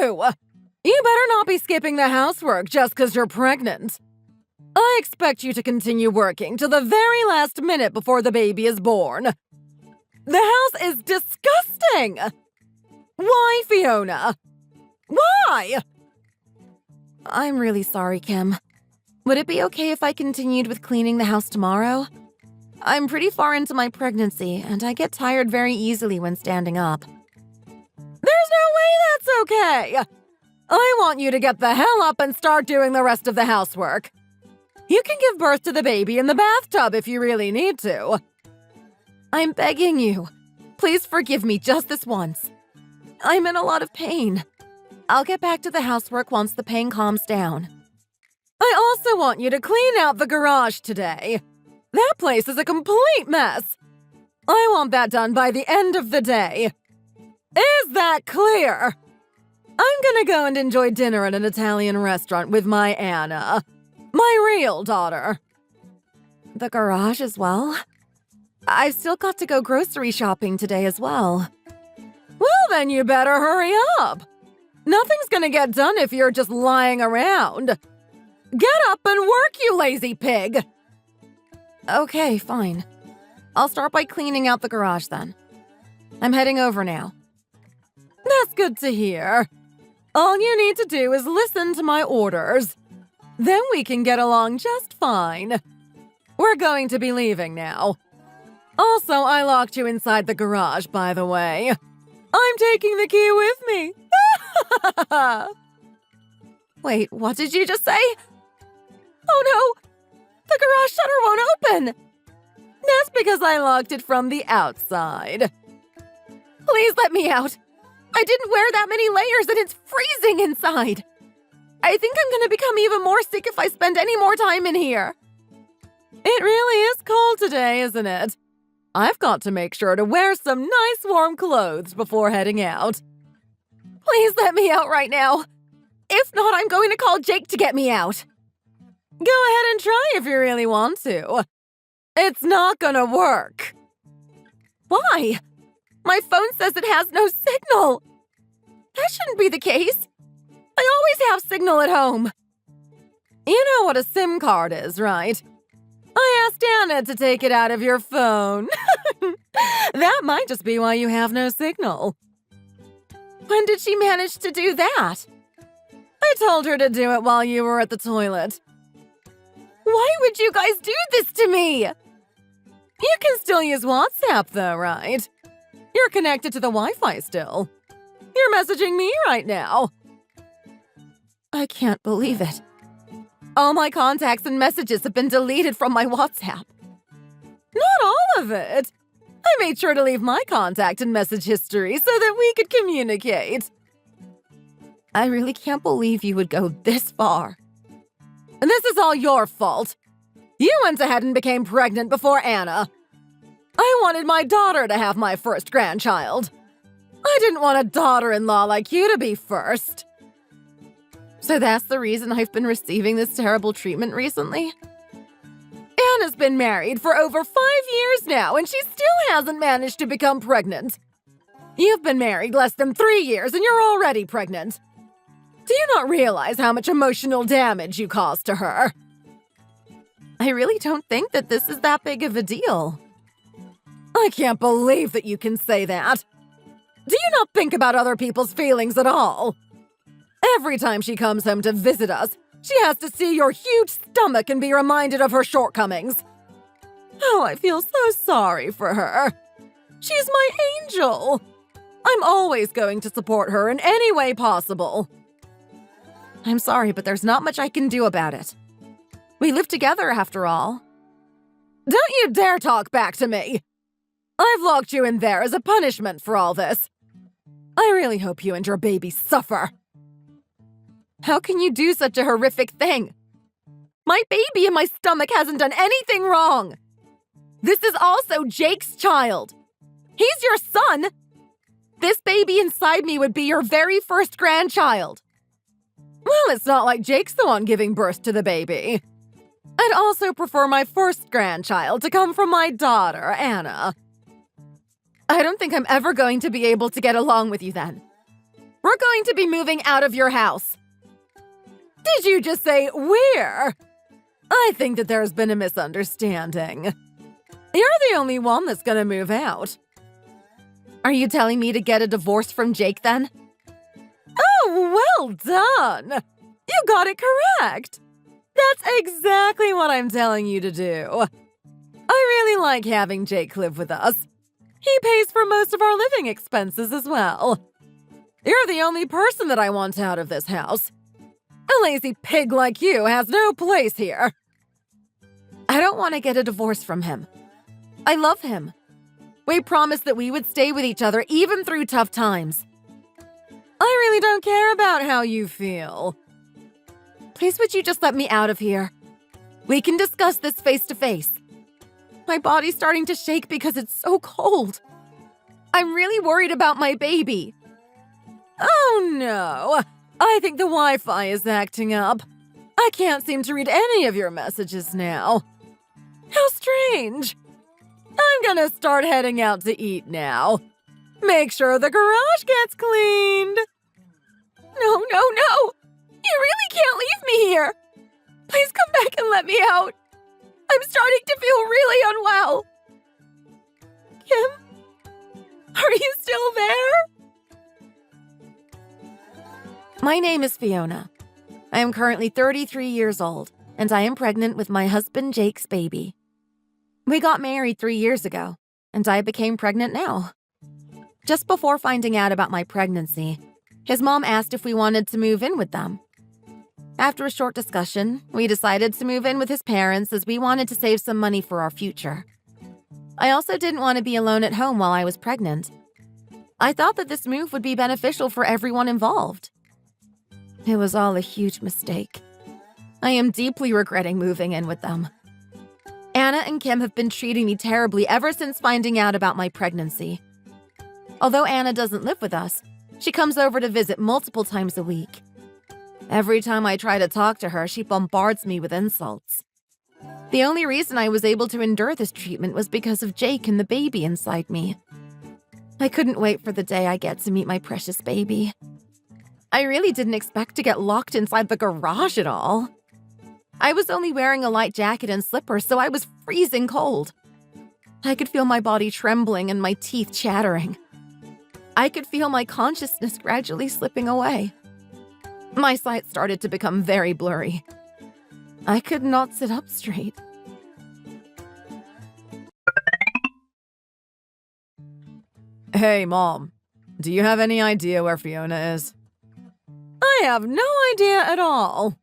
you! You better not be skipping the housework just 'cause you're pregnant. I expect you to continue working till the very last minute before the baby is born. The house is disgusting! Why, Fiona? Why? I'm really sorry, Kim. Would it be okay if I continued with cleaning the house tomorrow? I'm pretty far into my pregnancy, and I get tired very easily when standing up. There's no way that's okay! I want you to get the hell up and start doing the rest of the housework. You can give birth to the baby in the bathtub if you really need to. I'm begging you. Please forgive me just this once. I'm in a lot of pain. I'll get back to the housework once the pain calms down. I also want you to clean out the garage today. That place is a complete mess. I want that done by the end of the day. Is that clear? I'm gonna go and enjoy dinner at an Italian restaurant with my Anna, my real daughter. The garage as well? I've still got to go grocery shopping today as well. Well, then you better hurry up. Nothing's gonna get done if you're just lying around. Get up and work, you lazy pig! Okay, fine. I'll start by cleaning out the garage then. I'm heading over now. That's good to hear. All you need to do is listen to my orders. Then we can get along just fine. We're going to be leaving now. Also, I locked you inside the garage, by the way. I'm taking the key with me. Wait, what did you just say? Oh no! The garage shutter won't open! That's because I locked it from the outside. Please let me out. I didn't wear that many layers and it's freezing inside. I think I'm gonna become even more sick if I spend any more time in here. It really is cold today, isn't it? I've got to make sure to wear some nice warm clothes before heading out. Please let me out right now. If not, I'm going to call Jake to get me out. Go ahead and try if you really want to. It's not gonna work. Why? My phone says it has no signal. That shouldn't be the case. I always have signal at home. You know what a SIM card is, right? I asked Anna to take it out of your phone. That might just be why you have no signal. When did she manage to do that? I told her to do it while you were at the toilet. Why would you guys do this to me? You can still use WhatsApp though, right? You're connected to the Wi-Fi still. You're messaging me right now. I can't believe it. All my contacts and messages have been deleted from my WhatsApp. Not all of it. I made sure to leave my contact and message history so that we could communicate. I really can't believe you would go this far. And this is all your fault. You went ahead and became pregnant before Anna. I wanted my daughter to have my first grandchild. I didn't want a daughter-in-law like you to be first. So that's the reason I've been receiving this terrible treatment recently? Anna's been married for over 5 years now, and she still hasn't managed to become pregnant. You've been married less than 3 years, and you're already pregnant. Do you not realize how much emotional damage you caused to her? I really don't think that this is that big of a deal. I can't believe that you can say that. Do you not think about other people's feelings at all? Every time she comes home to visit us, she has to see your huge stomach and be reminded of her shortcomings. Oh, I feel so sorry for her. She's my angel. I'm always going to support her in any way possible. I'm sorry, but there's not much I can do about it. We live together, after all. Don't you dare talk back to me! I've locked you in there as a punishment for all this. I really hope you and your baby suffer. How can you do such a horrific thing? My baby in my stomach hasn't done anything wrong. This is also Jake's child. He's your son. This baby inside me would be your very first grandchild. Well, it's not like Jake's the one giving birth to the baby. I'd also prefer my first grandchild to come from my daughter, Anna. I don't think I'm ever going to be able to get along with you then. We're going to be moving out of your house. Did you just say where? I think that there's been a misunderstanding. You're the only one that's gonna move out. Are you telling me to get a divorce from Jake then? Oh, well done! You got it correct! That's exactly what I'm telling you to do. I really like having Jake live with us. He pays for most of our living expenses as well. You're the only person that I want out of this house. A lazy pig like you has no place here. I don't want to get a divorce from him. I love him. We promised that we would stay with each other even through tough times. I really don't care about how you feel. Please would you just let me out of here? We can discuss this face to face. My body's starting to shake because it's so cold. I'm really worried about my baby. Oh no, I think the Wi-Fi is acting up. I can't seem to read any of your messages now. How strange. I'm gonna start heading out to eat now. Make sure the garage gets cleaned. No, no, no! You really can't leave me here! Please come back and let me out! I'm starting to feel really unwell! Kim? Are you still there? My name is Fiona. I am currently 33 years old, and I am pregnant with my husband Jake's baby. We got married 3 years ago, and I became pregnant now. Just before finding out about my pregnancy, his mom asked if we wanted to move in with them. After a short discussion, we decided to move in with his parents as we wanted to save some money for our future. I also didn't want to be alone at home while I was pregnant. I thought that this move would be beneficial for everyone involved. It was all a huge mistake. I am deeply regretting moving in with them. Anna and Kim have been treating me terribly ever since finding out about my pregnancy. Although Anna doesn't live with us, she comes over to visit multiple times a week. Every time I try to talk to her, she bombards me with insults. The only reason I was able to endure this treatment was because of Jake and the baby inside me. I couldn't wait for the day I get to meet my precious baby. I really didn't expect to get locked inside the garage at all. I was only wearing a light jacket and slippers, so I was freezing cold. I could feel my body trembling and my teeth chattering. I could feel my consciousness gradually slipping away. My sight started to become very blurry. I could not sit up straight. Hey, Mom. Do you have any idea where Fiona is? I have no idea at all.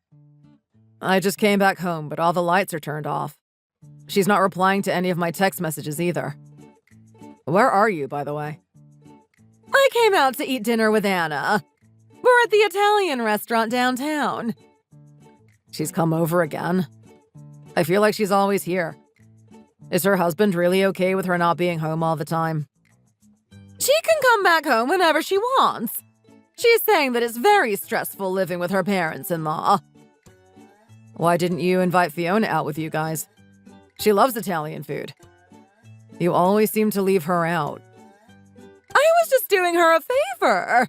I just came back home, but all the lights are turned off. She's not replying to any of my text messages either. Where are you, by the way? I came out to eat dinner with Anna. We're at the Italian restaurant downtown. She's come over again. I feel like she's always here. Is her husband really okay with her not being home all the time? She can come back home whenever she wants. She's saying that it's very stressful living with her parents-in-law. Why didn't you invite Fiona out with you guys? She loves Italian food. You always seem to leave her out. I was just doing her a favor.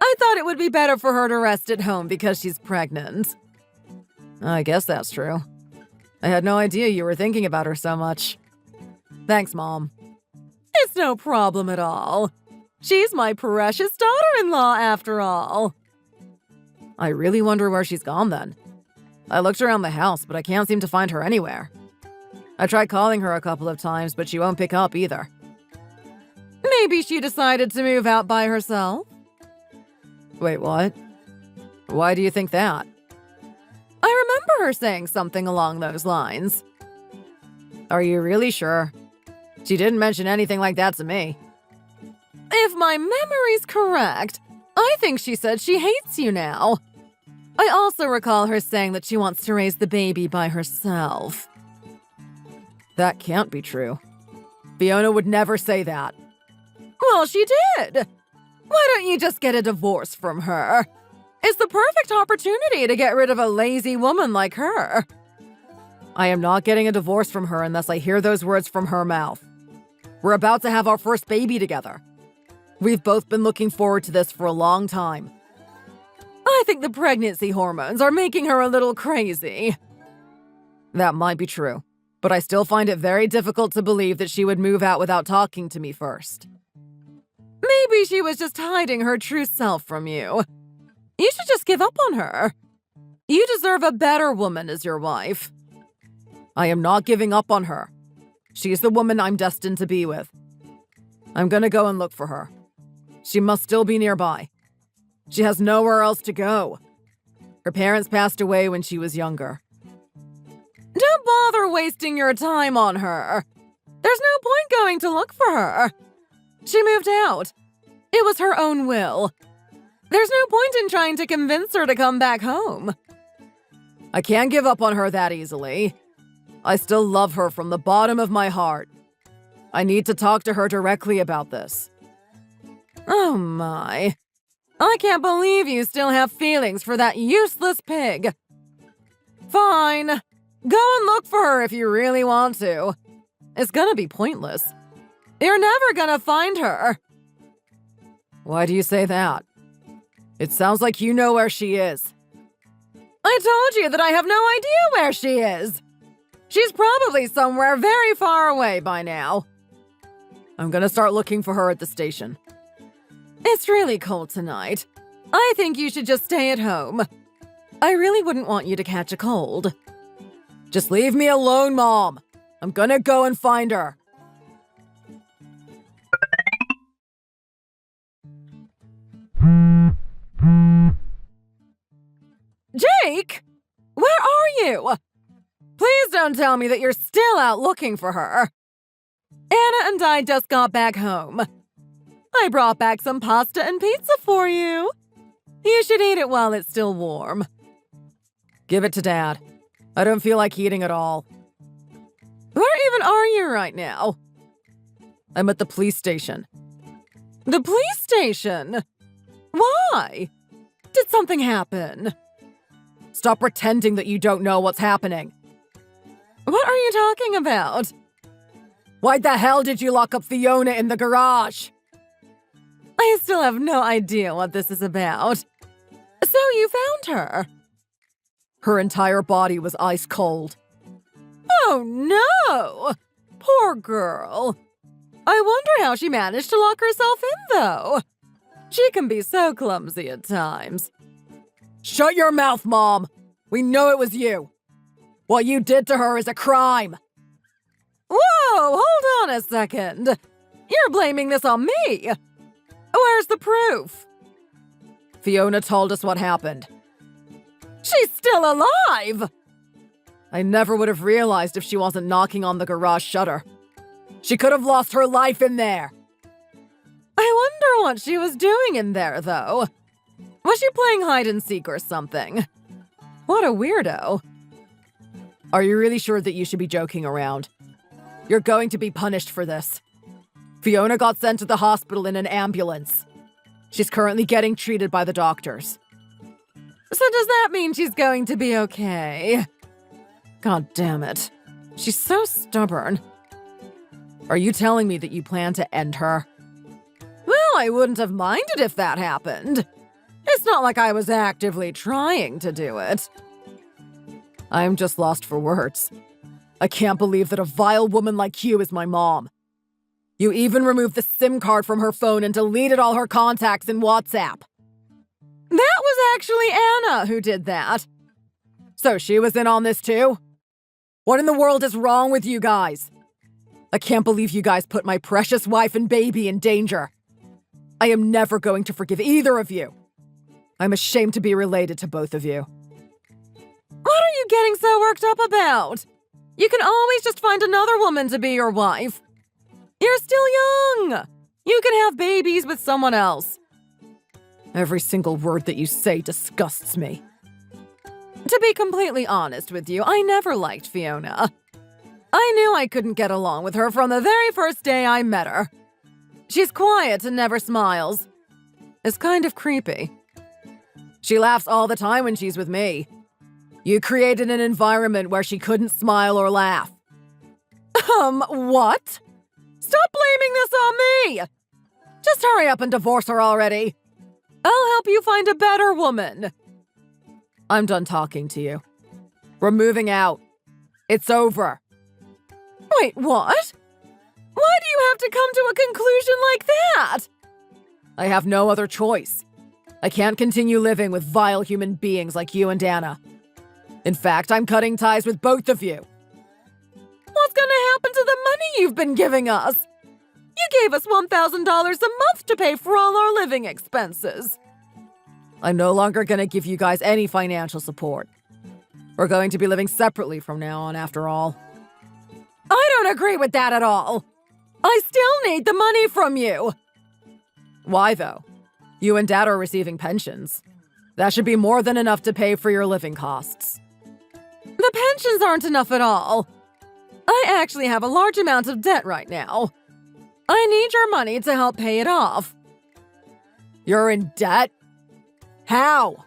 I thought it would be better for her to rest at home because she's pregnant. I guess that's true. I had no idea you were thinking about her so much. Thanks, Mom. It's no problem at all. She's my precious daughter-in-law, after all. I really wonder where she's gone then. I looked around the house, but I can't seem to find her anywhere. I tried calling her a couple of times, but she won't pick up either. Maybe she decided to move out by herself? Wait, what? Why do you think that? I remember her saying something along those lines. Are you really sure? She didn't mention anything like that to me. If my memory's correct, I think she said she hates you now. I also recall her saying that she wants to raise the baby by herself. That can't be true. Fiona would never say that. Well, she did. Why don't you just get a divorce from her? It's the perfect opportunity to get rid of a lazy woman like her. I am not getting a divorce from her unless I hear those words from her mouth. We're about to have our first baby together. We've both been looking forward to this for a long time. I think the pregnancy hormones are making her a little crazy. That might be true, but I still find it very difficult to believe that she would move out without talking to me first. Maybe she was just hiding her true self from you. You should just give up on her. You deserve a better woman as your wife. I am not giving up on her. She's the woman I'm destined to be with. I'm gonna go and look for her. She must still be nearby. She has nowhere else to go. Her parents passed away when she was younger. Don't bother wasting your time on her. There's no point going to look for her. She moved out. It was her own will. There's no point in trying to convince her to come back home. I can't give up on her that easily. I still love her from the bottom of my heart. I need to talk to her directly about this. Oh my. I can't believe you still have feelings for that useless pig. Fine. Go and look for her if you really want to. It's gonna be pointless. You're never gonna find her. Why do you say that? It sounds like you know where she is. I told you that I have no idea where she is. She's probably somewhere very far away by now. I'm gonna start looking for her at the station. It's really cold tonight. I think you should just stay at home. I really wouldn't want you to catch a cold. Just leave me alone, Mom. I'm gonna go and find her. Jake! Where are you? Please don't tell me that you're still out looking for her. Anna and I just got back home. I brought back some pasta and pizza for you. You should eat it while it's still warm. Give it to Dad. I don't feel like eating at all. Where even are you right now? I'm at the police station. The police station? Why? Did something happen? Stop pretending that you don't know what's happening. What are you talking about? Why the hell did you lock up Fiona in the garage? I still have no idea what this is about. So you found her? Her entire body was ice cold. Oh no! Poor girl. I wonder how she managed to lock herself in, though. She can be so clumsy at times. Shut your mouth, Mom! We know it was you! What you did to her is a crime! Whoa, hold on a second. You're blaming this on me. Where's the proof? Fiona told us what happened. She's still alive! I never would have realized if she wasn't knocking on the garage shutter. She could have lost her life in there. I wonder what she was doing in there, though. Was she playing hide and seek or something? What a weirdo. Are you really sure that you should be joking around? You're going to be punished for this. Fiona got sent to the hospital in an ambulance. She's currently getting treated by the doctors. So does that mean she's going to be okay? God damn it. She's so stubborn. Are you telling me that you plan to end her? Well, I wouldn't have minded if that happened. It's not like I was actively trying to do it. I'm just lost for words. I can't believe that a vile woman like you is my mom. You even removed the SIM card from her phone and deleted all her contacts in WhatsApp. That was actually Anna who did that. So she was in on this too? What in the world is wrong with you guys? I can't believe you guys put my precious wife and baby in danger. I am never going to forgive either of you. I'm ashamed to be related to both of you. What are you getting so worked up about? You can always just find another woman to be your wife. You're still young. You can have babies with someone else. Every single word that you say disgusts me. To be completely honest with you, I never liked Fiona. I knew I couldn't get along with her from the very first day I met her. She's quiet and never smiles. It's kind of creepy. She laughs all the time when she's with me. You created an environment where she couldn't smile or laugh. What? Stop blaming this on me! Just hurry up and divorce her already. I'll help you find a better woman. I'm done talking to you. We're moving out. It's over. Wait, what? Why do you have to come to a conclusion like that? I have no other choice. I can't continue living with vile human beings like you and Anna. In fact, I'm cutting ties with both of you. What's gonna happen to the money you've been giving us? You gave us $1,000 a month to pay for all our living expenses. I'm no longer gonna give you guys any financial support. We're going to be living separately from now on, after all. I don't agree with that at all. I still need the money from you. Why, though? You and Dad are receiving pensions. That should be more than enough to pay for your living costs. The pensions aren't enough at all. I actually have a large amount of debt right now. I need your money to help pay it off. You're in debt? How?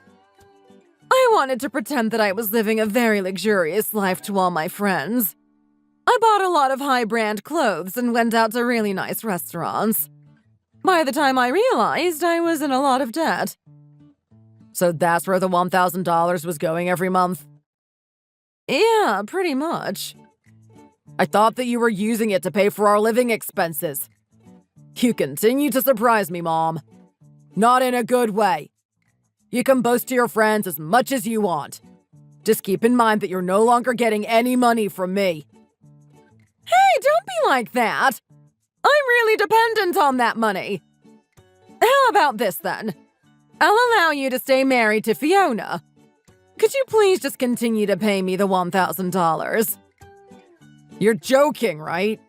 I wanted to pretend that I was living a very luxurious life to all my friends. I bought a lot of high-brand clothes and went out to really nice restaurants. By the time I realized, I was in a lot of debt. So that's where the $1,000 was going every month? Yeah, pretty much. I thought that you were using it to pay for our living expenses. You continue to surprise me, Mom. Not in a good way. You can boast to your friends as much as you want. Just keep in mind that you're no longer getting any money from me. Hey, don't be like that. I'm really dependent on that money. How about this, then? I'll allow you to stay married to Fiona. Could you please just continue to pay me the $1,000? You're joking, right?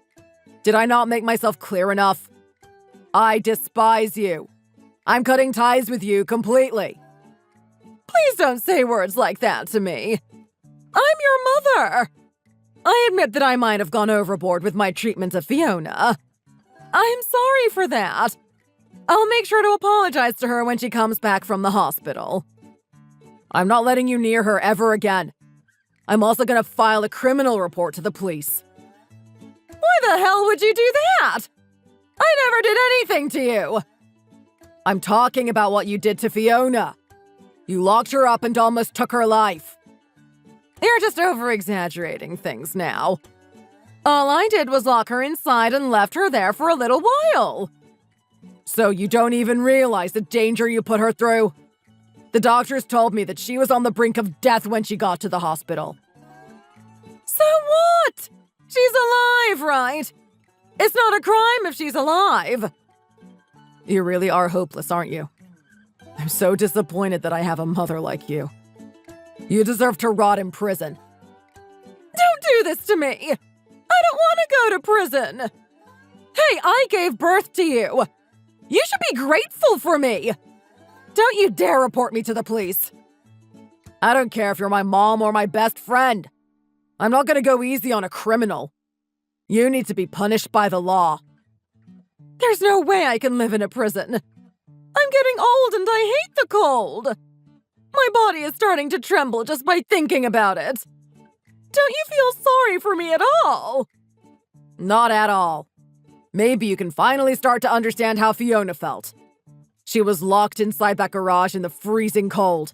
Did I not make myself clear enough? I despise you. I'm cutting ties with you completely. Please don't say words like that to me. I'm your mother. I admit that I might have gone overboard with my treatment of Fiona. I'm sorry for that. I'll make sure to apologize to her when she comes back from the hospital. I'm not letting you near her ever again. I'm also gonna file a criminal report to the police. Why the hell would you do that? I never did anything to you. I'm talking about what you did to Fiona. You locked her up and almost took her life. You're just over-exaggerating things now. All I did was lock her inside and left her there for a little while. So you don't even realize the danger you put her through? The doctors told me that she was on the brink of death when she got to the hospital. So what? She's alive, right? It's not a crime if she's alive. You really are hopeless, aren't you? I'm so disappointed that I have a mother like you. You deserve to rot in prison. Don't do this to me! I don't want to go to prison! Hey, I gave birth to you! You should be grateful for me! Don't you dare report me to the police! I don't care if you're my mom or my best friend. I'm not gonna go easy on a criminal. You need to be punished by the law. There's no way I can live in a prison. I'm getting old and I hate the cold. My body is starting to tremble just by thinking about it. Don't you feel sorry for me at all? Not at all. Maybe you can finally start to understand how Fiona felt. She was locked inside that garage in the freezing cold.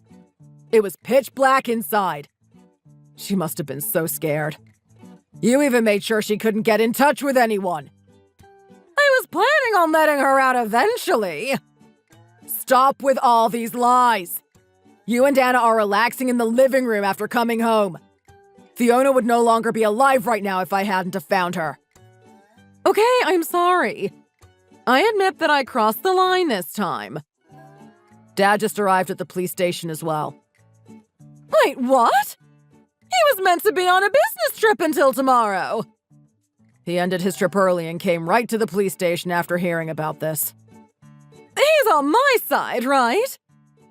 It was pitch black inside. She must have been so scared. You even made sure she couldn't get in touch with anyone. I was planning on letting her out eventually. Stop with all these lies. You and Anna are relaxing in the living room after coming home. Fiona would no longer be alive right now if I hadn't have found her. Okay, I'm sorry. I admit that I crossed the line this time. Dad just arrived at the police station as well. Wait, what? He was meant to be on a business trip until tomorrow. He ended his trip early and came right to the police station after hearing about this. He's on my side, right?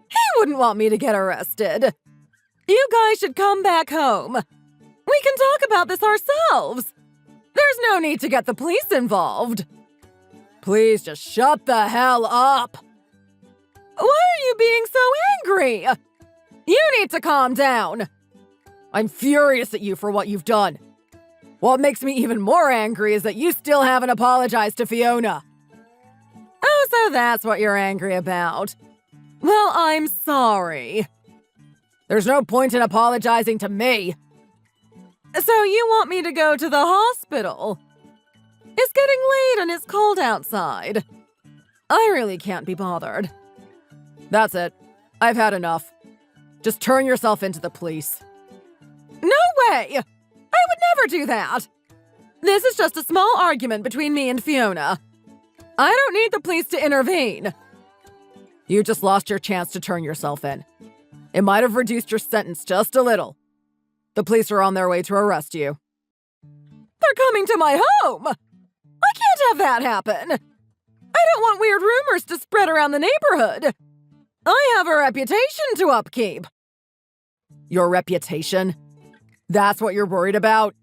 He wouldn't want me to get arrested. You guys should come back home. We can talk about this ourselves. There's no need to get the police involved. Please just shut the hell up. Why are you being so angry? You need to calm down. I'm furious at you for what you've done. What makes me even more angry is that you still haven't apologized to Fiona. Oh, so that's what you're angry about. Well, I'm sorry. There's no point in apologizing to me. So you want me to go to the hospital? It's getting late and it's cold outside. I really can't be bothered. That's it. I've had enough. Just turn yourself into the police. No way! I would never do that! This is just a small argument between me and Fiona. I don't need the police to intervene. You just lost your chance to turn yourself in. It might have reduced your sentence just a little. The police are on their way to arrest you. They're coming to my home! I can't have that happen! I don't want weird rumors to spread around the neighborhood. I have a reputation to upkeep. Your reputation? That's what you're worried about?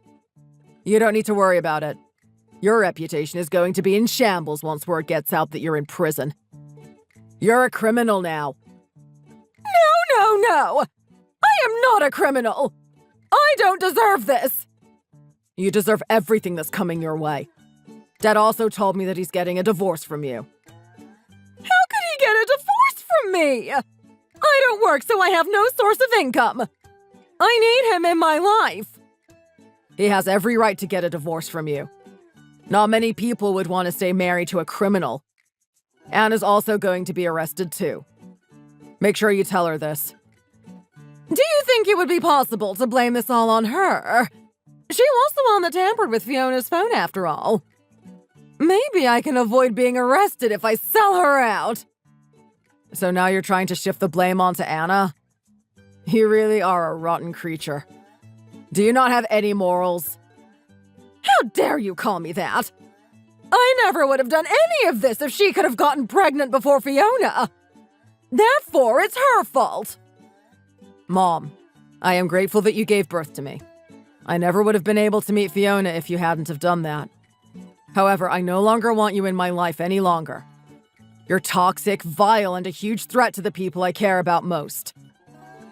You don't need to worry about it. Your reputation is going to be in shambles once word gets out that you're in prison. You're a criminal now. No! I am not a criminal! I don't deserve this! You deserve everything that's coming your way. Dad also told me that he's getting a divorce from you. How could he get a divorce from me? I don't work, so I have no source of income. I need him in my life. He has every right to get a divorce from you. Not many people would want to stay married to a criminal. Anna's also going to be arrested too. Make sure you tell her this. Do you think it would be possible to blame this all on her? She was the one that tampered with Fiona's phone after all. Maybe I can avoid being arrested if I sell her out. So now you're trying to shift the blame onto Anna? You really are a rotten creature. Do you not have any morals? How dare you call me that? I never would have done any of this if she could have gotten pregnant before Fiona. Therefore, it's her fault. Mom, I am grateful that you gave birth to me. I never would have been able to meet Fiona if you hadn't have done that. However, I no longer want you in my life any longer. You're toxic, vile, and a huge threat to the people I care about most.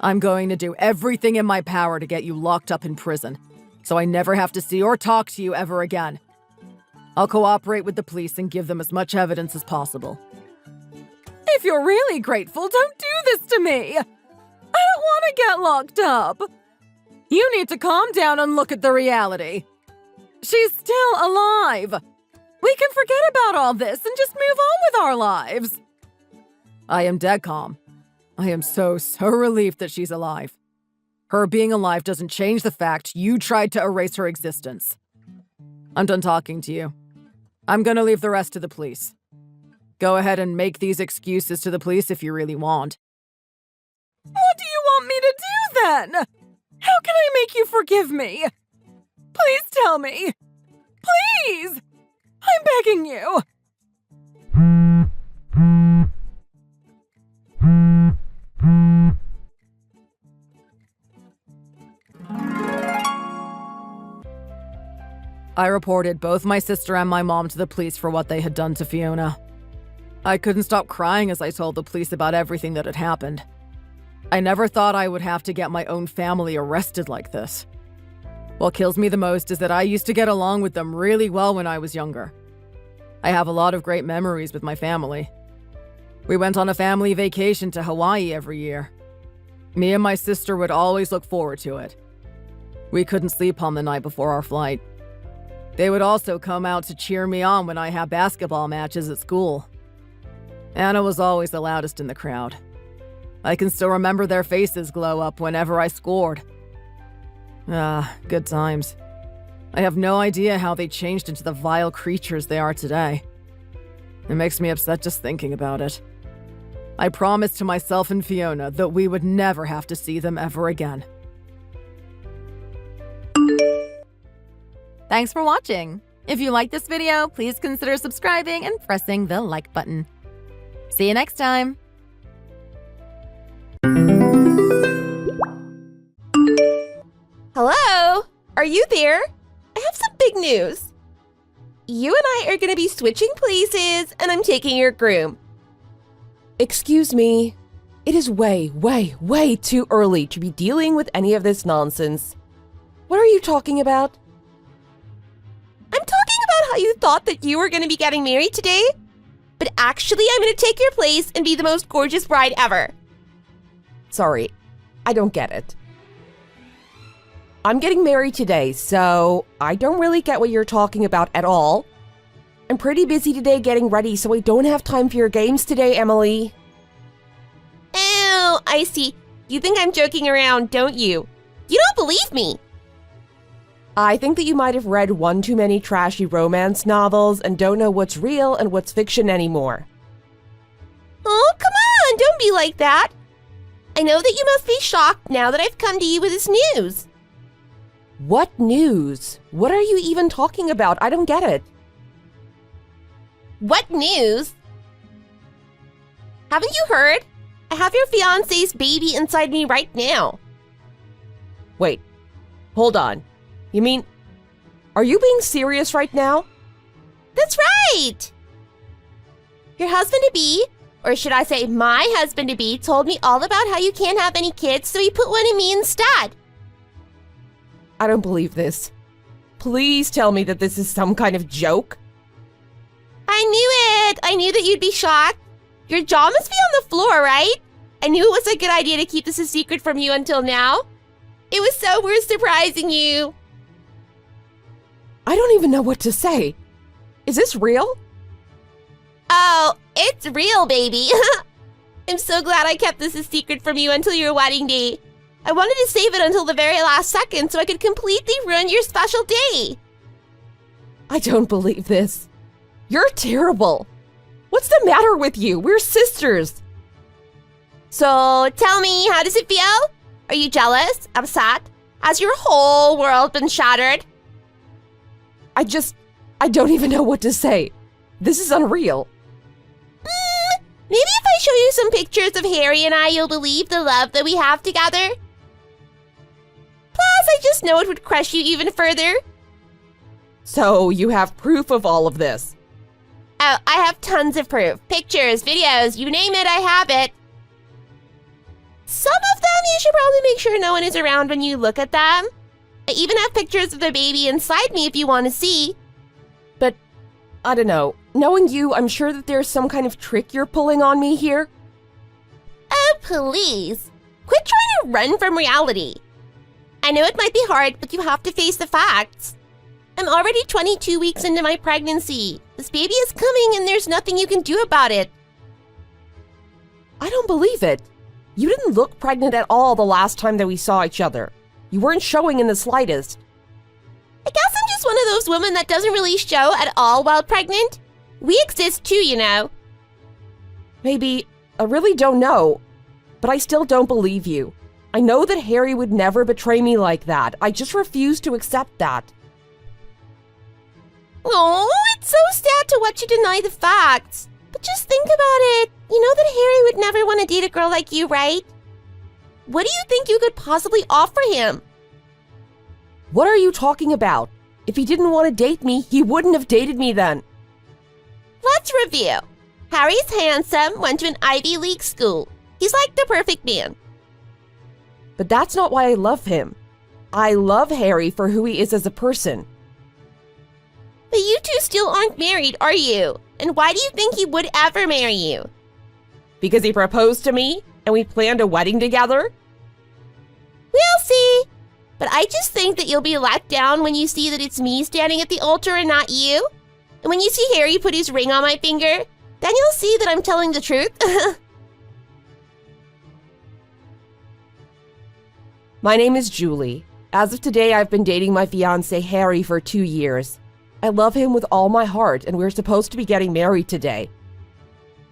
I'm going to do everything in my power to get you locked up in prison, so I never have to see or talk to you ever again. I'll cooperate with the police and give them as much evidence as possible. If you're really grateful, don't do this to me! I don't want to get locked up! You need to calm down and look at the reality. She's still alive! We can forget about all this and just move on with our lives! I am dead calm. I am so relieved that she's alive. Her being alive doesn't change the fact you tried to erase her existence. I'm done talking to you. I'm gonna leave the rest to the police. Go ahead and make these excuses to the police if you really want. What do you want me to do then? How can I make you forgive me? Please tell me. Please! I'm begging you. I reported both my sister and my mom to the police for what they had done to Fiona. I couldn't stop crying as I told the police about everything that had happened. I never thought I would have to get my own family arrested like this. What kills me the most is that I used to get along with them really well when I was younger. I have a lot of great memories with my family. We went on a family vacation to Hawaii every year. Me and my sister would always look forward to it. We couldn't sleep on the night before our flight. They would also come out to cheer me on when I had basketball matches at school. Anna was always the loudest in the crowd. I can still remember their faces glow up whenever I scored. Good times. I have no idea how they changed into the vile creatures they are today. It makes me upset just thinking about it. I promised to myself and Fiona that we would never have to see them ever again. Thanks for watching. If you like this video, please consider subscribing and pressing the like button. See you next time. Hello? Are you there? I have some big news. You and I are going to be switching places, and I'm taking your groom. Excuse me. It is way too early to be dealing with any of this nonsense. What are you talking about? I'm talking about how you thought that you were going to be getting married today. but actually I'm going to take your place and be the most gorgeous bride ever. Sorry, I don't get it. I'm getting married today, so I don't really get what you're talking about at all. I'm pretty busy today getting ready, so I don't have time for your games today, Emily. Oh, I see. You think I'm joking around, don't you? You don't believe me. I think that you might have read one too many trashy romance novels and don't know what's real and what's fiction anymore. Oh, come on, don't be like that. I know that you must be shocked now that I've come to you with this news. What news? What are you even talking about? I don't get it. What news? Haven't you heard? I have your fiancé's baby inside me right now. Wait, hold on. You mean, are you being serious right now? That's right! Your husband-to-be, or should I say my husband-to-be, told me all about how you can't have any kids, so he put one in me instead. I don't believe this. Please tell me that this is some kind of joke. I knew it! I knew that you'd be shocked. Your jaw must be on the floor, right? I knew it was a good idea to keep this a secret from you until now. It was so worth surprising you. I don't even know what to say. Is this real? Oh, it's real, baby. I'm so glad I kept this a secret from you until your wedding day. I wanted to save it until the very last second so I could completely ruin your special day. I don't believe this. You're terrible. What's the matter with you? We're sisters. So, tell me, how does it feel? Are you jealous? Upset? Has your whole world been shattered? I don't even know what to say. This is unreal. Maybe if I show you some pictures of Harry and I, you'll believe the love that we have together. Plus, I just know it would crush you even further. So, you have proof of all of this? Oh, I have tons of proof. Pictures, videos, you name it, I have it. Some of them you should probably make sure no one is around when you look at them. I even have pictures of the baby inside me if you want to see. But, I don't know. Knowing you, I'm sure that there's some kind of trick you're pulling on me here. Oh, please. Quit trying to run from reality. I know it might be hard, but you have to face the facts. I'm already 22 weeks into my pregnancy. This baby is coming and there's nothing you can do about it. I don't believe it. You didn't look pregnant at all the last time that we saw each other. You weren't showing in the slightest. I guess I'm just one of those women that doesn't really show at all while pregnant. We exist too, you know. Maybe, I really don't know. But I still don't believe you. I know that Harry would never betray me like that. I just refuse to accept that. Oh, it's so sad to watch you deny the facts. But just think about it. You know that Harry would never want to date a girl like you, right? What do you think you could possibly offer him? What are you talking about? If he didn't want to date me, he wouldn't have dated me then. Let's review. Harry's handsome, went to an Ivy League school. He's like the perfect man. But that's not why I love him. I love Harry for who he is as a person. But you two still aren't married, are you? And why do you think he would ever marry you? Because he proposed to me and we planned a wedding together? We'll see. But I just think that you'll be let down when you see that it's me standing at the altar and not you. And when you see Harry put his ring on my finger, then you'll see that I'm telling the truth. My name is Julie. As of today, I've been dating my fiancé Harry for 2 years. I love him with all my heart, and we're supposed to be getting married today.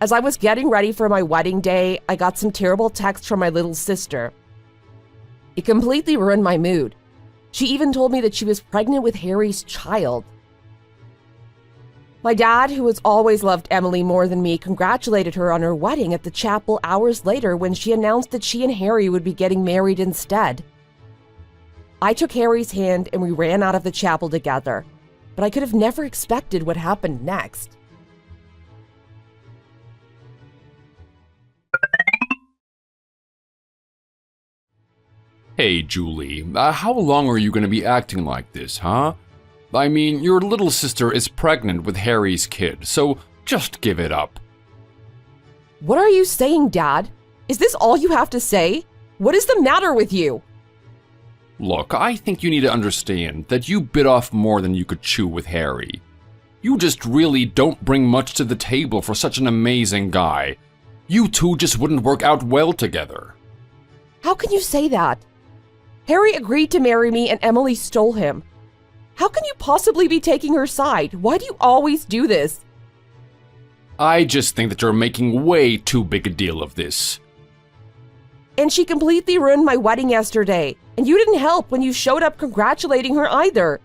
As I was getting ready for my wedding day, I got some terrible texts from my little sister. It completely ruined my mood. She even told me that she was pregnant with Harry's child. My dad, who has always loved Emily more than me, congratulated her on her wedding at the chapel hours later when she announced that she and Harry would be getting married instead. I took Harry's hand and we ran out of the chapel together, but I could have never expected what happened next. Hey, Julie, how long are you going to be acting like this, huh? I mean, your little sister is pregnant with Harry's kid, so Just give it up. What are you saying, Dad? Is this all you have to say? What is the matter with you? Look, I think you need to understand that you bit off more than you could chew with Harry. You just really don't bring much to the table for such an amazing guy. You two just wouldn't work out well together. How can you say that? Harry agreed to marry me and Emily stole him. How can you possibly be taking her side? Why do you always do this? I just think that you're making way too big a deal of this. And she completely ruined my wedding yesterday. And you didn't help when you showed up congratulating her either.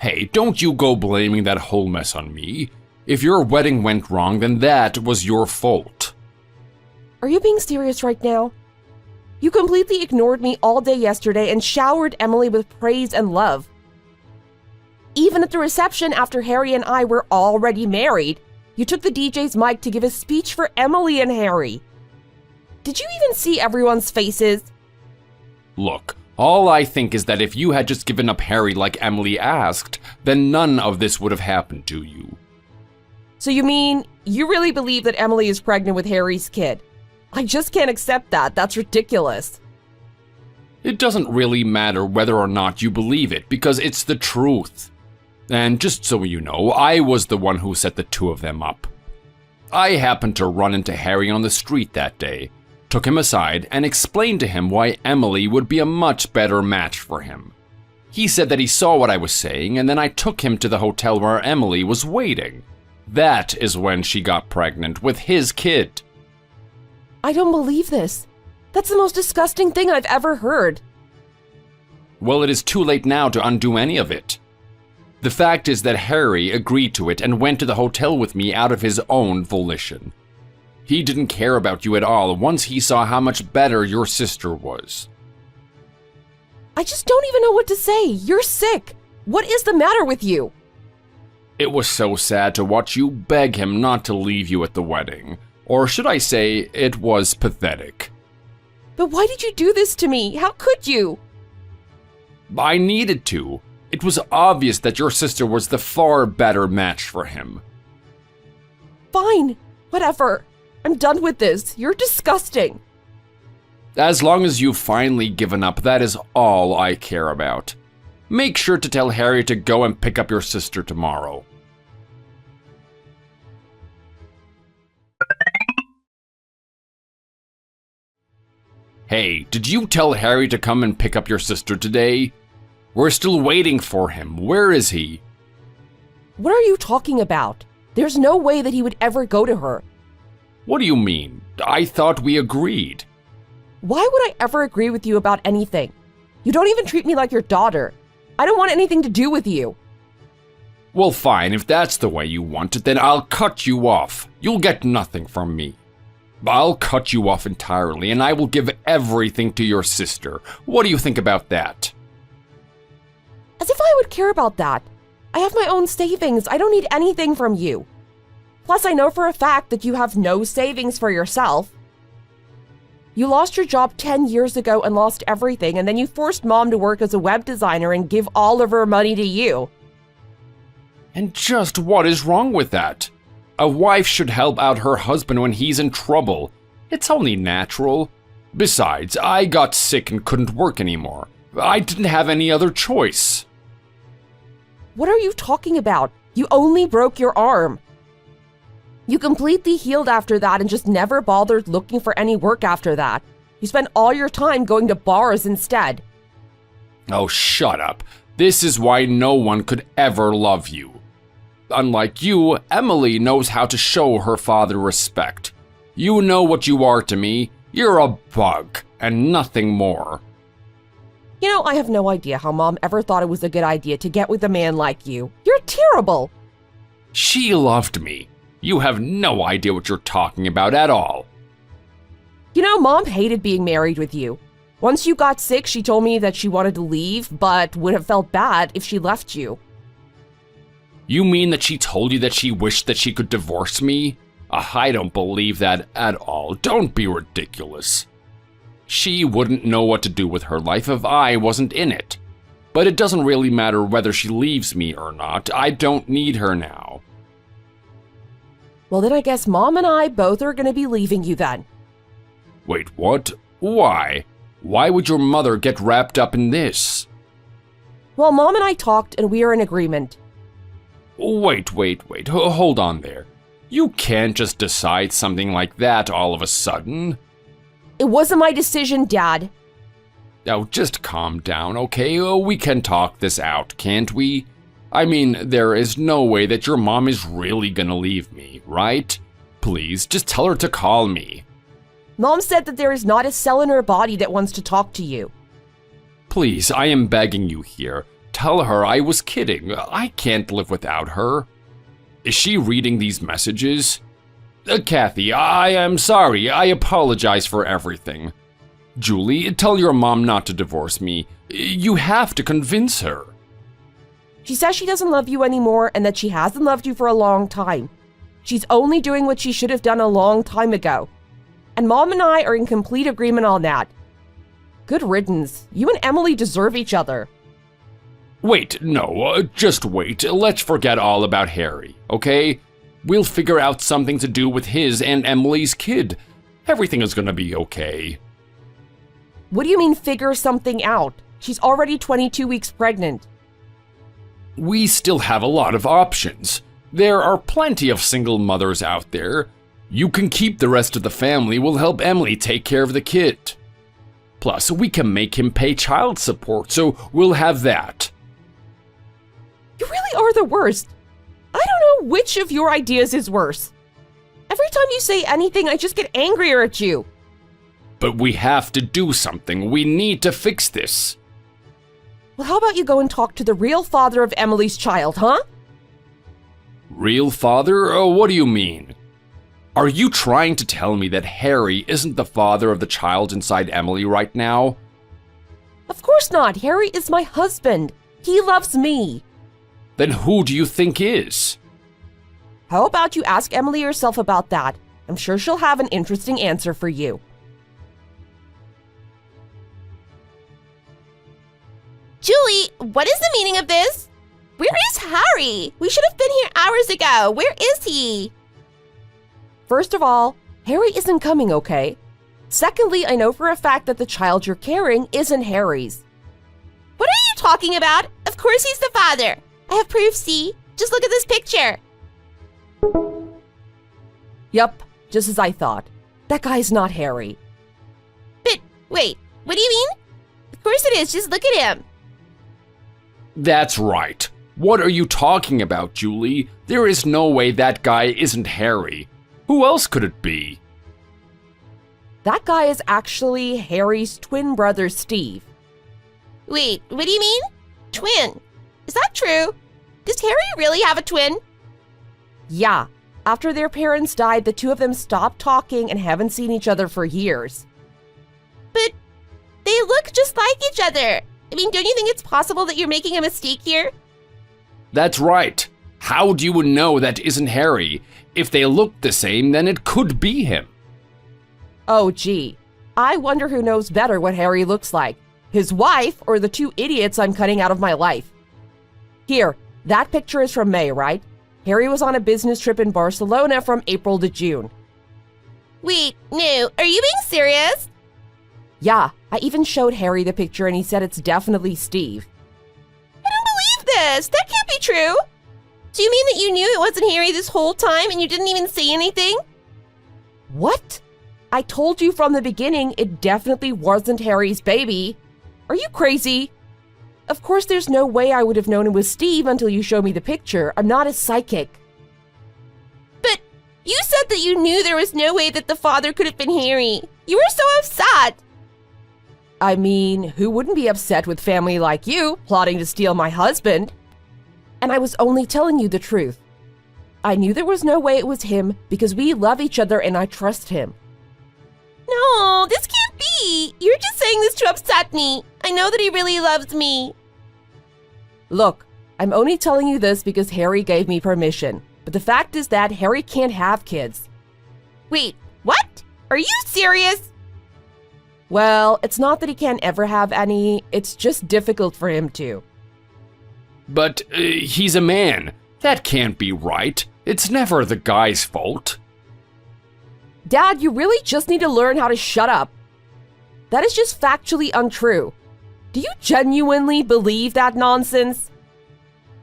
Hey, don't you go blaming that whole mess on me. If your wedding went wrong, then that was your fault. Are you being serious right now? You completely ignored me all day yesterday and showered Emily with praise and love. Even at the reception after Harry and I were already married, you took the DJ's mic to give a speech for Emily and Harry. Did you even see everyone's faces? Look, all I think is that if you had just given up Harry like Emily asked, then none of this would have happened to you. So you mean you really believe that Emily is pregnant with Harry's kid? I just can't accept that. That's ridiculous. It doesn't really matter whether or not you believe it, because it's the truth. And just so you know, I was the one who set the two of them up. I happened to run into Harry on the street that day, took him aside, and explained to him why Emily would be a much better match for him. He said that he saw what I was saying, and then I took him to the hotel where Emily was waiting. That is when she got pregnant with his kid. I don't believe this. That's the most disgusting thing I've ever heard. Well, it is too late now to undo any of it. The fact is that Harry agreed to it and went to the hotel with me out of his own volition. He didn't care about you at all once he saw how much better your sister was. I just don't even know what to say. You're sick. What is the matter with you? It was so sad to watch you beg him not to leave you at the wedding. Or should I say, it was pathetic. But why did you do this to me? How could you? I needed to. It was obvious that your sister was the far better match for him. Fine. Whatever. I'm done with this. You're disgusting. As long as you've finally given up, that is all I care about. Make sure to tell Harry to go and pick up your sister tomorrow. Hey, did you tell Harry to come and pick up your sister today? We're still waiting for him. Where is he? What are you talking about? There's no way that he would ever go to her. What do you mean? I thought we agreed. Why would I ever agree with you about anything? You don't even treat me like your daughter. I don't want anything to do with you. Well, fine, if that's the way you want it, then I'll cut you off. You'll get nothing from me. I'll cut you off entirely, and I will give everything to your sister. What do you think about that? As if I would care about that. I have my own savings. I don't need anything from you. Plus, I know for a fact that you have no savings for yourself. You lost your job 10 years ago and lost everything, and then you forced Mom to work as a web designer and give all of her money to you. And just what is wrong with that? A wife should help out her husband when he's in trouble. It's only natural. Besides, I got sick and couldn't work anymore. I didn't have any other choice. What are you talking about? You only broke your arm. You completely healed after that and just never bothered looking for any work after that. You spent all your time going to bars instead. Oh, shut up. This is why no one could ever love you. Unlike you, Emily knows how to show her father respect. You know what you are to me. You're a bug, and nothing more. You know, I have no idea how Mom ever thought it was a good idea to get with a man like you. You're terrible. She loved me. You have no idea what you're talking about at all. You know, Mom hated being married with you. Once you got sick, she told me that she wanted to leave, but would have felt bad if she left you. You mean that she told you that she wished that she could divorce me? I don't believe that at all. Don't be ridiculous. She wouldn't know what to do with her life if I wasn't in it. But it doesn't really matter whether she leaves me or not. I don't need her now. Well, then I guess Mom and I both are going to be leaving you then. Wait, what? Why? Why would your mother get wrapped up in this? Well, Mom and I talked and we are in agreement. Wait. Hold on there. You can't just decide something like that all of a sudden. It wasn't my decision, Dad. Now, just calm down, okay? We can talk this out, can't we? I mean, there is no way that your mom is really gonna leave me, right? Please, just tell her to call me. Mom said that there is not a cell in her body that wants to talk to you. Please, I am begging you here. Tell her I was kidding. I can't live without her. Is she reading these messages? Kathy, I am sorry. I apologize for everything. Julie, tell your mom not to divorce me. You have to convince her. She says she doesn't love you anymore and that she hasn't loved you for a long time. She's only doing what she should have done a long time ago. And Mom and I are in complete agreement on that. Good riddance. You and Emily deserve each other. Wait, no, just wait. Let's forget all about Harry, okay? We'll figure out something to do with his and Emily's kid. Everything is gonna be okay. What do you mean figure something out? She's already 22 weeks pregnant. We still have a lot of options. There are plenty of single mothers out there. You can keep the rest of the family. We'll help Emily take care of the kid. Plus, we can make him pay child support, so we'll have that. You really are the worst. I don't know which of your ideas is worse. Every time you say anything, I just get angrier at you. But we have to do something. We need to fix this. Well, how about you go and talk to the real father of Emily's child, huh? Real father? What do you mean? Are you trying to tell me that Harry isn't the father of the child inside Emily right now? Of course not. Harry is my husband. He loves me. Then who do you think is? How about you ask Emily herself about that? I'm sure she'll have an interesting answer for you. Julie, what is the meaning of this? Where is Harry? We should have been here hours ago. Where is he? First of all, Harry isn't coming, okay? Secondly, I know for a fact that the child you're carrying isn't Harry's. What are you talking about? Of course he's the father. I have proof, see? Just look at this picture. Yup, just as I thought. That guy's not Harry. But wait, what do you mean? Of course it is. Just look at him. That's right. What are you talking about, Julie? There is no way that guy isn't Harry. Who else could it be? That guy is actually Harry's twin brother, Steve. Wait, what do you mean? Twin. Is that true? Does Harry really have a twin? Yeah. After their parents died, the two of them stopped talking and haven't seen each other for years. But they look just like each other. I mean, don't you think it's possible that you're making a mistake here? That's right. How do you know that isn't Harry? If they look the same, then it could be him. Oh, gee. I wonder who knows better what Harry looks like. His wife or the two idiots I'm cutting out of my life. Here, that picture is from May, right? Harry was on a business trip in Barcelona from April to June. Wait, no, are you being serious? Yeah, I even showed Harry the picture and he said it's definitely Steve. I don't believe this. That can't be true. Do you mean that you knew it wasn't Harry this whole time and you didn't even say anything? What? I told you from the beginning it definitely wasn't Harry's baby. Are you crazy? Of course, there's no way I would have known it was Steve until you showed me the picture. I'm not a psychic. But you said that you knew there was no way that the father could have been Harry. You were so upset. I mean, who wouldn't be upset with family like you plotting to steal my husband? And I was only telling you the truth. I knew there was no way it was him because we love each other and I trust him. No, this can't be. You're just saying this to upset me. I know that he really loves me. Look, I'm only telling you this because Harry gave me permission. But the fact is that Harry can't have kids. Wait, what? Are you serious? Well, it's not that he can't ever have any, it's just difficult for him to. But he's a man. That can't be right. It's never the guy's fault. Dad, you really just need to learn how to shut up. That is just factually untrue. Do you genuinely believe that nonsense?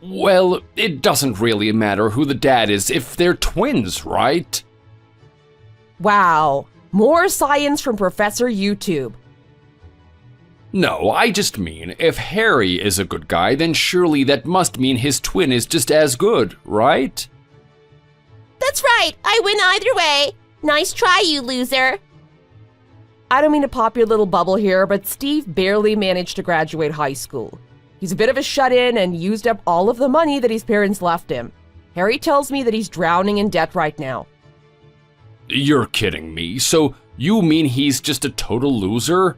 Well, it doesn't really matter who the dad is if they're twins, right? Wow. More science from Professor YouTube. No, I just mean, if Harry is a good guy, then surely that must mean his twin is just as good, right? That's right. I win either way. Nice try, you loser. I don't mean to pop your little bubble here, but Steve barely managed to graduate high school. He's a bit of a shut-in and used up all of the money that his parents left him. Harry tells me that he's drowning in debt right now. You're kidding me. So you mean he's just a total loser?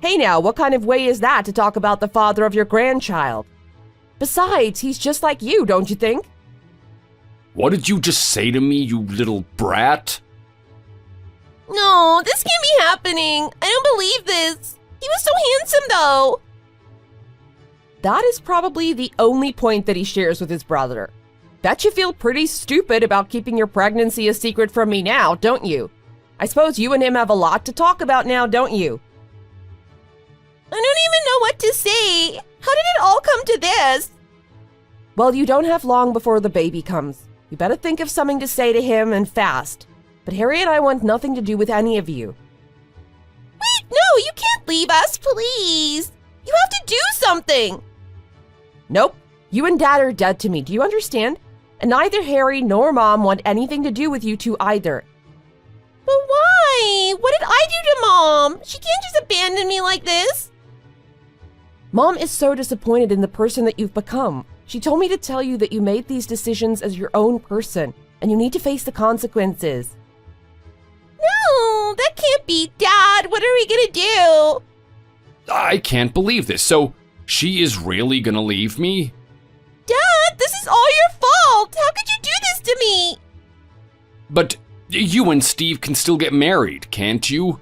Hey now, what kind of way is that to talk about the father of your grandchild? Besides, he's just like you, don't you think? What did you just say to me, you little brat? No, this can't be happening. I don't believe this. He was so handsome, though. That is probably the only point that he shares with his brother. Bet you feel pretty stupid about keeping your pregnancy a secret from me now, don't you? I suppose you and him have a lot to talk about now, don't you? I don't even know what to say. How did it all come to this? Well, you don't have long before the baby comes. You better think of something to say to him and fast. But Harry and I want nothing to do with any of you. Wait, no, you can't leave us, please. You have to do something. Nope. You and Dad are dead to me, do you understand? And neither Harry nor Mom want anything to do with you two either. But why? What did I do to Mom? She can't just abandon me like this. Mom is so disappointed in the person that you've become. She told me to tell you that you made these decisions as your own person, and you need to face the consequences. No, that can't be, Dad. What are we gonna do? I can't believe this. So she is really gonna leave me? Dad, this is all your fault. How could you do this to me? But you and Steve can still get married, can't you?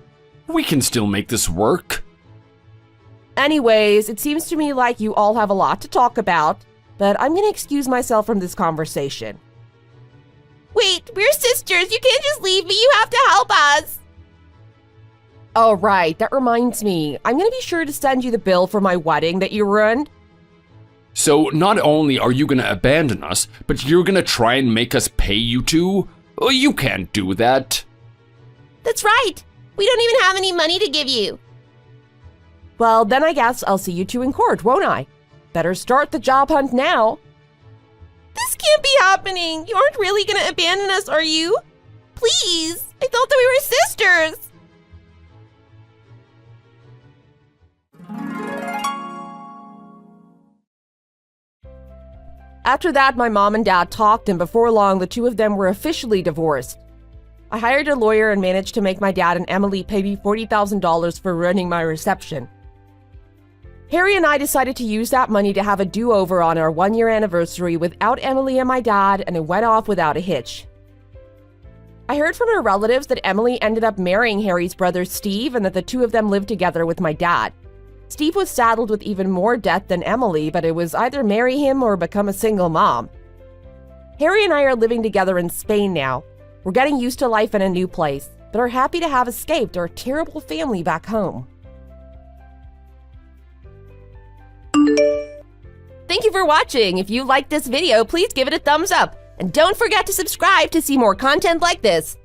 We can still make this work. Anyways, it seems to me like you all have a lot to talk about, but I'm gonna excuse myself from this conversation. Wait, we're sisters. You can't just leave me. You have to help us. Oh, right. That reminds me. I'm gonna be sure to send you the bill for my wedding that you ruined. So not only are you gonna abandon us, but you're gonna try and make us pay you too? Oh, you can't do that. That's right. We don't even have any money to give you. Well, then I guess I'll see you two in court, won't I? Better start the job hunt now. This can't be happening. You aren't really going to abandon us, are you? Please. I thought that we were sisters. After that, my mom and dad talked, and before long, the two of them were officially divorced. I hired a lawyer and managed to make my dad and Emily pay me $40,000 for ruining my reception. Harry and I decided to use that money to have a do-over on our 1-year anniversary without Emily and my dad, and it went off without a hitch. I heard from her relatives that Emily ended up marrying Harry's brother Steve and that the two of them lived together with my dad. Steve was saddled with even more debt than Emily, but it was either marry him or become a single mom. Harry and I are living together in Spain now. We're getting used to life in a new place, but are happy to have escaped our terrible family back home. Thank you for watching. If you liked this video, please give it a thumbs up. And don't forget to subscribe to see more content like this.